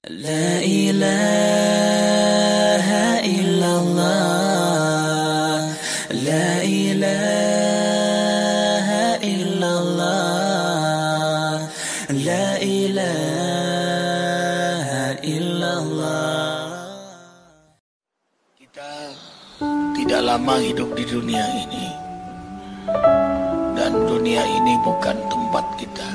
La ilaha illallah, la ilaha illallah, la ilaha illallah. Kita tidak lama hidup di dunia ini, dan dunia ini bukan tempat kita.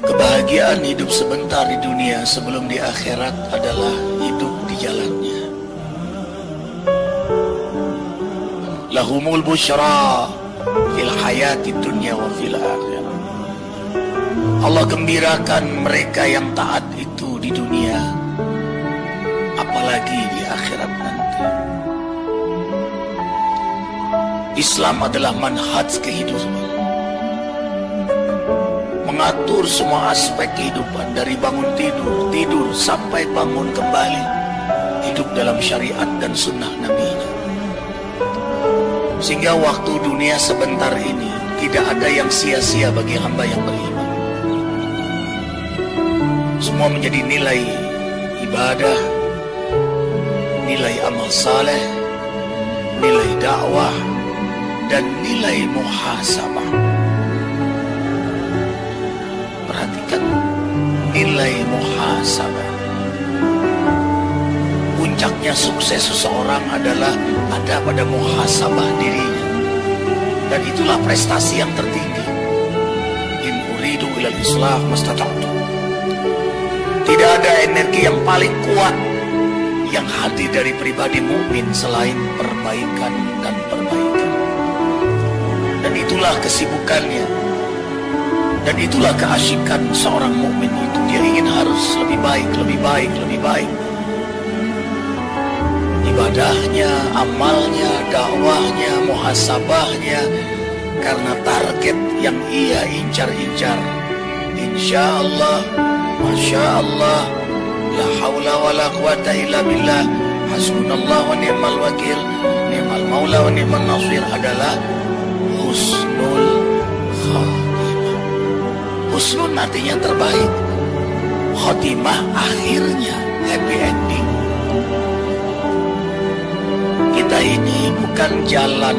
Kebahagiaan hidup sebentar di dunia sebelum di akhirat adalah hidup di jalannya. Lahumul busyra fil hayati dunya wa fil akhirah. Allah gembirakan mereka yang taat itu di dunia, apalagi di akhirat nanti. Islam adalah manhaj kehidupan, mengatur semua aspek kehidupan dari bangun tidur sampai bangun kembali, hidup dalam syariat dan sunnah Nabi. Sehingga waktu dunia sebentar ini tidak ada yang sia-sia bagi hamba yang beriman. Semua menjadi nilai ibadah, nilai amal saleh, nilai dakwah, dan nilai muhasabah. Perhatikan nilai muhasabah. Puncaknya sukses seseorang adalah ada pada muhasabah dirinya, dan itulah prestasi yang tertinggi. In uridu ilal islah mastata'tu. Tidak ada energi yang paling kuat yang hadir dari pribadi mukmin selain perbaikan dan perbaikan. Dan itulah kesibukannya. Dan itulah keasyikan seorang mukmin itu. Dia ingin harus lebih baik, lebih baik, lebih baik. Ibadahnya, amalnya, dakwahnya, muhasabahnya, karena target yang ia incar-incar. Insya Allah, Masya Allah, la hawla wa la quwata illa billah, hasbunallah wa ni'mal wakil, ni'mal maula wa ni'mal nasir adalah husnul khatimah. Husnul artinya terbaik, khotimah akhirnya happy ending. Kita ini bukan jalan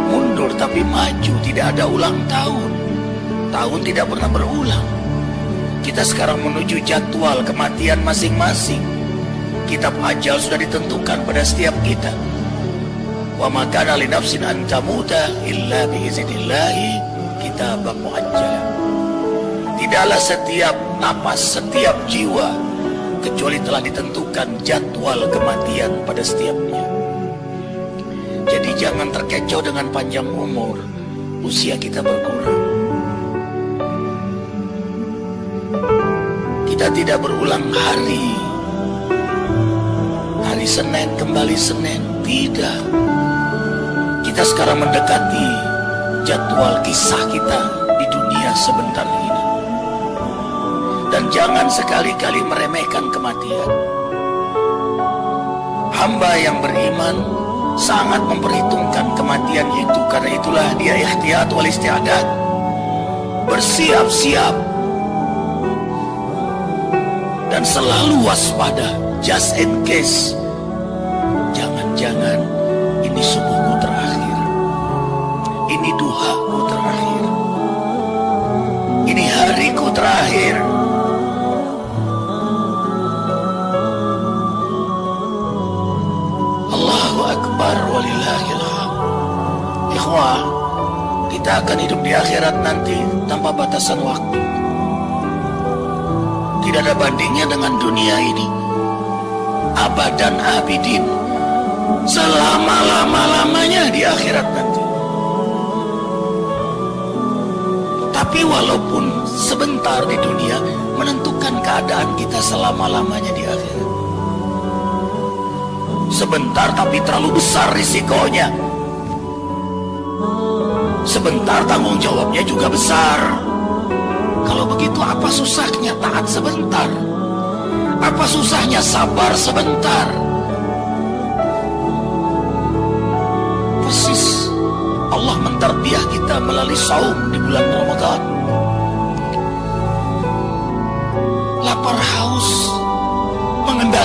mundur tapi maju, tidak ada ulang tahun. Tahun tidak pernah berulang. Kita sekarang menuju jadwal kematian masing-masing. Kitab ajal sudah ditentukan pada setiap kita. Wa ma kana li nafsin an tamuta illa bi iznillahi kitaban muajjalan. Tidaklah setiap napas, setiap jiwa kecuali telah ditentukan jadwal kematian pada setiapnya. Jadi jangan terkecoh dengan panjang umur, usia kita berkurang. Kita tidak berulang hari Senin kembali Senin, tidak. Kita sekarang mendekati jadwal kisah kita di dunia sebentar ini. Dan jangan sekali-kali meremehkan kematian. Hamba yang beriman sangat memperhitungkan kematian itu, karena itulah dia ihtiyat wal isti'adad, bersiap-siap dan selalu waspada, just in case. Jangan-jangan ini subuhku terakhir, ini duhaku terakhir, ini hariku terakhir. Allahu Akbar walillahil hamd. Ikhwah, kita akan hidup di akhirat nanti tanpa batasan waktu. Tidak ada bandingnya dengan dunia ini. Abadan abidin, selama-lama-lamanya di akhirat nanti. Tapi walaupun sebentar di dunia, menentukan keadaan kita selama-lamanya di akhirat. Sebentar tapi terlalu besar risikonya. Sebentar tanggung jawabnya juga besar. Kalau begitu apa susahnya taat sebentar? Apa susahnya sabar sebentar? Persis Allah mentarbiah kita melalui saum di bulan Ramadan.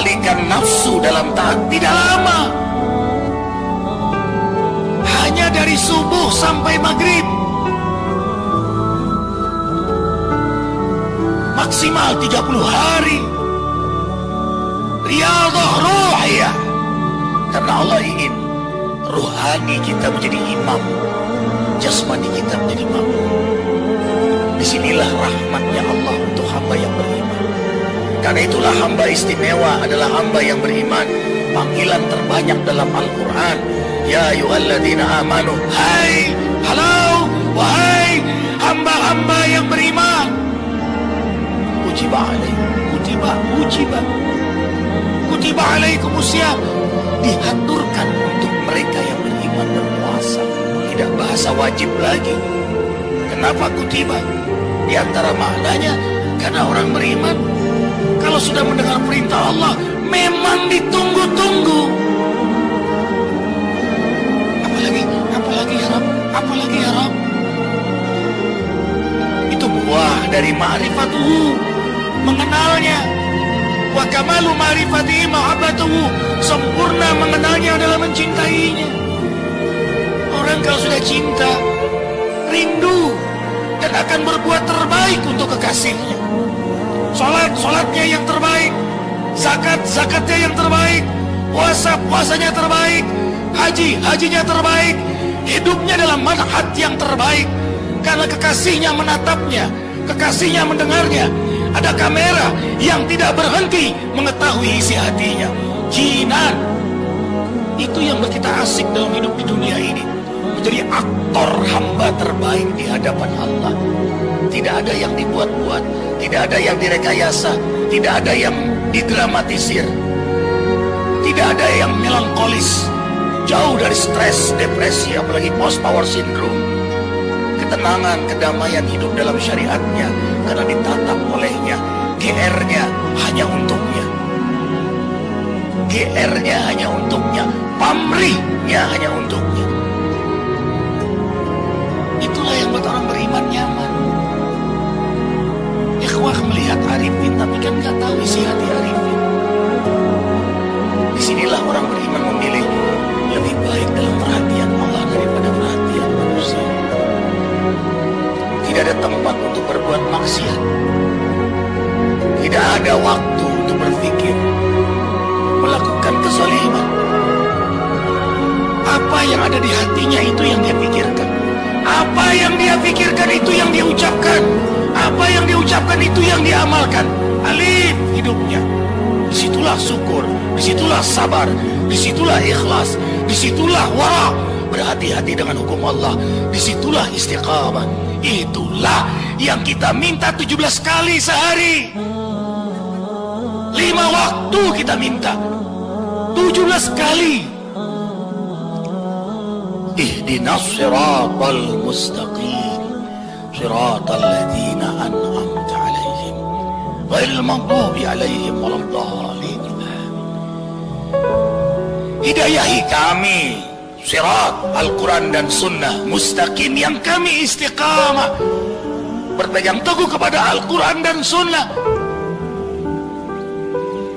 mengendalikan nafsu dalam taat tidak lama. Hanya dari subuh sampai maghrib. Maksimal 30 hari. Riyadhah ruh ya. Karena Allah ingin ruhani kita menjadi imam, jasmani kita menjadi makmum. Disinilah rahmatnya Allah untuk hamba yang beriman. Karena itulah hamba istimewa adalah hamba yang beriman. Panggilan terbanyak dalam Al-Quran, ya ayyuhalladzina amanu, hai, halo, wahai hamba-hamba yang beriman. Kutiba alaikum, kutiba alaikumusiyam, diaturkan untuk mereka yang beriman berpuasa. Tidak bahasa wajib lagi. Kenapa kutiba? Di antara maknanya, karena orang beriman kalau sudah mendengar perintah Allah memang ditunggu-tunggu. Apalagi ya Rabb. Itu buah dari ma'rifatuhu, mengenalnya. Wa kamalu ma'rifatihi mahabbatuhu, sempurna mengenalnya adalah mencintainya. Orang kalau sudah cinta, rindu dan akan berbuat terbaik untuk kekasihnya. Solatnya yang terbaik, zakatnya yang terbaik, puasanya terbaik, hajinya terbaik, hidupnya dalam manhaj yang terbaik. Karena kekasihnya menatapnya, kekasihnya mendengarnya. Ada kamera yang tidak berhenti mengetahui isi hatinya. Jinan. Itu yang kita asik dalam hidup di dunia ini. Menjadi aktor hamba terbaik di hadapan Allah. Tidak ada yang dibuat-buat, tidak ada yang direkayasa, tidak ada yang didramatisir, tidak ada yang melankolis. Jauh dari stres, depresi, apalagi post-power syndrome. Ketenangan, kedamaian hidup dalam syariatnya, karena ditatap olehnya. GR-nya hanya untuknya, GR-nya hanya untuknya, pamrihnya hanya untuknya. Itulah yang buat orang beriman nyaman. Ikhwah melihat Arifin tapi kan gak tahu isi hati Arifin. Disinilah orang beriman memilih lebih baik dalam perhatian Allah daripada perhatian manusia. Tidak ada tempat untuk berbuat maksiat. Tidak ada waktu untuk berpikir melakukan kezaliman. Apa yang ada di hatinya itu yang dia pikirkan. Apa yang dia pikirkan itu yang dia ucapkan. Apa yang dia ucapkan itu yang dia amalkan. Alif hidupnya. Disitulah syukur, disitulah sabar, disitulah ikhlas, disitulah wara, berhati-hati dengan hukum Allah, disitulah istiqamah. Itulah yang kita minta 17 kali sehari. 5 waktu kita minta 17 kali. Ihdinas siratal mustaqim, siratal ladzina an'amta 'alaihim ghairil maghdubi 'alaihim waladdallin. Hidayahi kami sirat Al-Quran dan Sunnah mustaqim, yang kami istiqamah berpegang teguh kepada Al-Quran dan Sunnah,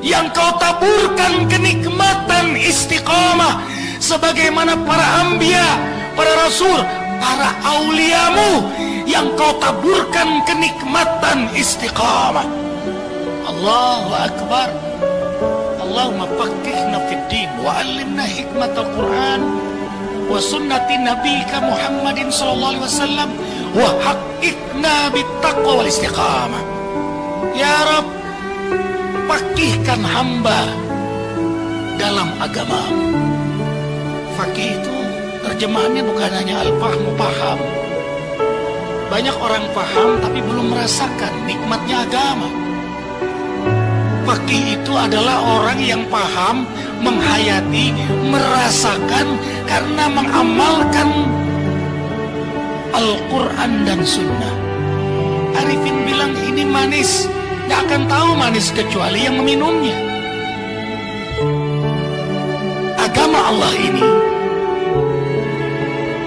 yang kau taburkan kenikmatan istiqamah sebagaimana para anbiya, para rasul, para auliamu, yang kau taburkan kenikmatan istiqamah. Allahu Akbar. Allahumma faqihna fid din wa 'allimna hikmatal Qur'an wa sunnati nabiyika Muhammadin sallallahu alaihi wasallam wa haqqikna bittaqwa wal istiqamah. Ya Rabb, faqihkan hamba dalam agama. Faqih itu terjemahannya bukan hanya al-fahmu, paham. Banyak orang paham tapi belum merasakan nikmatnya agama. Faqih itu adalah orang yang paham, menghayati, merasakan karena mengamalkan Al-Quran dan Sunnah. Arifin bilang ini manis, gak akan tahu manis kecuali yang meminumnya. Agama Allah ini,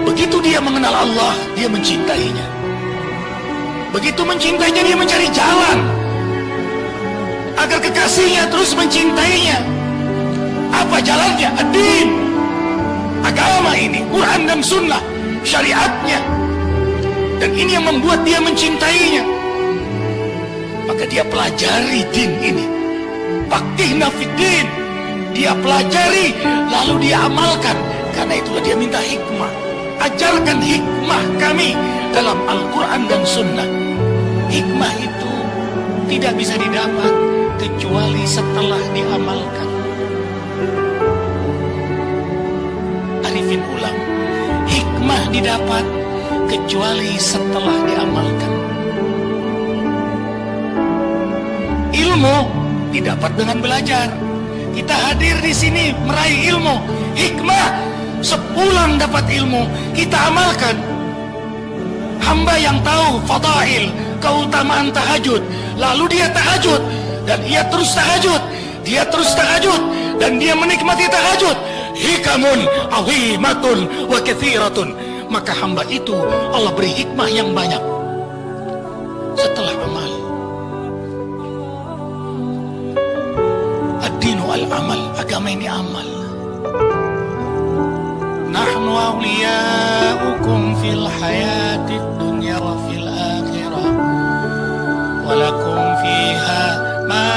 begitu dia mengenal Allah, dia mencintainya. Begitu mencintainya, dia mencari jalan agar kekasihnya terus mencintainya. Apa jalannya? Ad-din, agama ini, Quran dan Sunnah, syariatnya. Dan ini yang membuat dia mencintainya. Maka dia pelajari din ini. Faktihna fid-din. Dia pelajari, lalu dia amalkan. Karena itulah dia minta hikmah. Ajarkan hikmah kami dalam Al-Quran dan Sunnah. Hikmah itu tidak bisa didapat kecuali setelah diamalkan. Arifin ulang, hikmah didapat kecuali setelah diamalkan. Ilmu didapat dengan belajar. Kita hadir di sini meraih ilmu, hikmah. Sepulang dapat ilmu, kita amalkan. Hamba yang tahu fadail, keutamaan tahajud, lalu dia tahajud, dan ia terus tahajud, dia terus tahajud, dan dia menikmati tahajud. Hikamun azimatun wa kathiratun. Maka hamba itu Allah beri hikmah yang banyak setelah amal. Ad-dinu al-amal, agama ini amal. Nahnu awliyaukum fil hayatid dunya wa fil akhirah, walakum fiha ma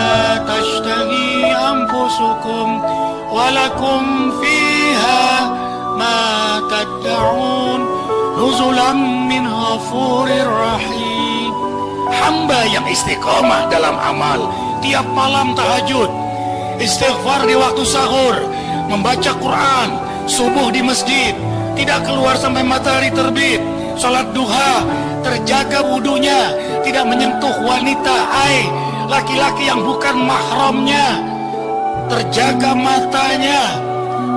tashtahi anfusukum, walakum fiha ma tad'un, nuzulan min ghafurir rahim. Hamba yang istiqomah dalam amal, tiap malam tahajud, istighfar di waktu sahur, membaca Quran, subuh di masjid, tidak keluar sampai matahari terbit, sholat duha, terjaga wudunya, tidak menyentuh wanita, laki-laki yang bukan mahramnya, terjaga matanya,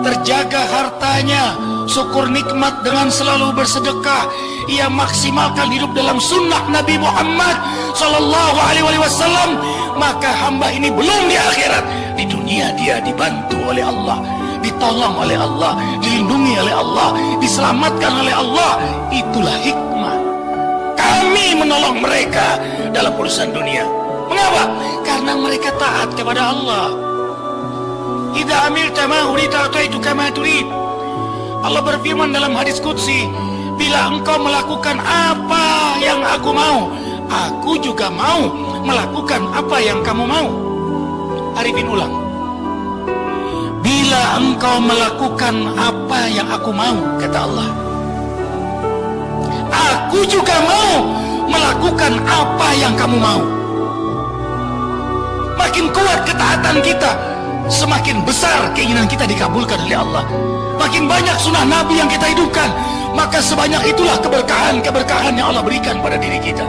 terjaga hartanya, syukur nikmat dengan selalu bersedekah. Ia maksimalkan hidup dalam sunnah Nabi Muhammad Sallallahu Alaihi Wasallam. Maka hamba ini belum di akhirat, di dunia dia dibantu oleh Allah, ditolong oleh Allah, dilindungi oleh Allah, diselamatkan oleh Allah. Itulah hikmah. Kami menolong mereka dalam urusan dunia. Mengapa? Karena mereka taat kepada Allah. Idza amilta ma urita ataitu kama turid. Allah berfirman dalam hadis qudsi, bila engkau melakukan apa yang aku mau, aku juga mau melakukan apa yang kamu mau. Arifin ulang. Bila engkau melakukan apa yang aku mau, kata Allah, aku juga mau melakukan apa yang kamu mau. Makin kuat ketaatan kita, semakin besar keinginan kita dikabulkan oleh Allah. Makin banyak sunnah Nabi yang kita hidupkan, maka sebanyak itulah keberkahan yang Allah berikan pada diri kita.